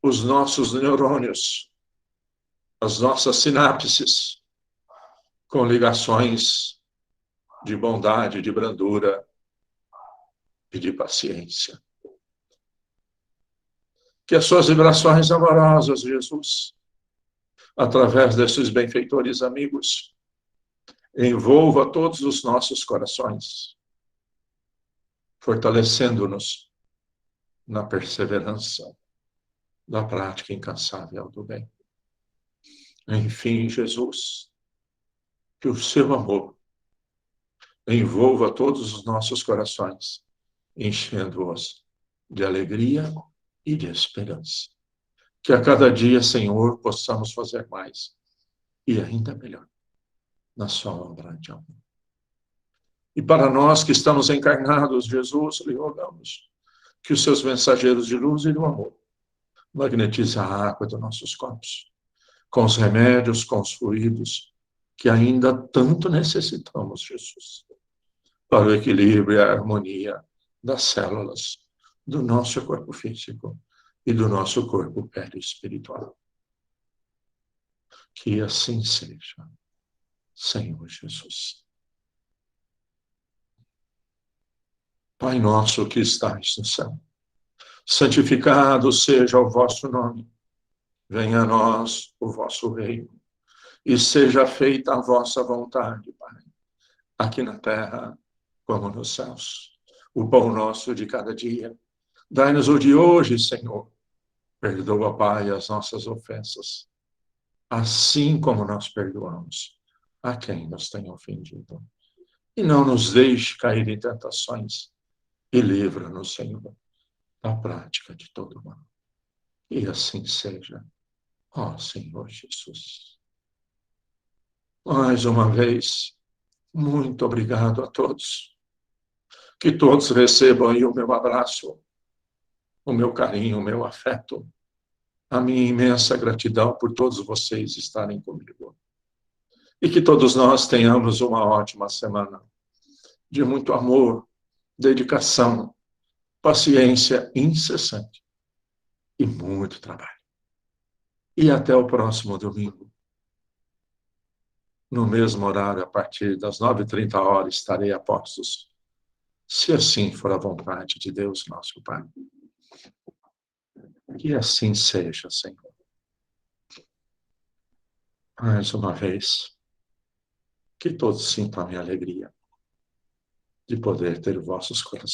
os nossos neurônios, as nossas sinapses, com ligações de bondade, de brandura e de paciência. Que as suas vibrações amorosas, Jesus, através desses benfeitores amigos, envolva todos os nossos corações, fortalecendo-nos na perseverança da prática incansável do bem. Enfim, Jesus, que o seu amor envolva todos os nossos corações, enchendo-os de alegria e de esperança. Que a cada dia, Senhor, possamos fazer mais e ainda melhor na sua obra de amor. E para nós que estamos encarnados, Jesus, lhe rogamos que os seus mensageiros de luz e do amor magnetizem a água dos nossos corpos, com os remédios, com os fluidos, que ainda tanto necessitamos, Jesus, para o equilíbrio e a harmonia das células do nosso corpo físico e do nosso corpo perispiritual. Que assim seja, Senhor Jesus. Pai nosso que estais no céu, santificado seja o vosso nome. Venha a nós o vosso reino e seja feita a vossa vontade, Pai, aqui na terra como nos céus. O pão nosso de cada dia, dai-nos o de hoje, Senhor. Perdoa, Pai, as nossas ofensas, assim como nós perdoamos a quem nos tem ofendido. E não nos deixe cair em tentações, e livra-nos, Senhor, da prática de todo mal. E assim seja, ó Senhor Jesus. Mais uma vez, muito obrigado a todos. Que todos recebam aí o meu abraço, o meu carinho, o meu afeto, a minha imensa gratidão por todos vocês estarem comigo. E que todos nós tenhamos uma ótima semana de muito amor, dedicação, paciência incessante e muito trabalho. E até o próximo domingo. No mesmo horário, a partir das 9h30, estarei a postos, se assim for a vontade de Deus, nosso Pai. Que assim seja, Senhor. Mais uma vez, que todos sintam a minha alegria de poder ter vossos corações.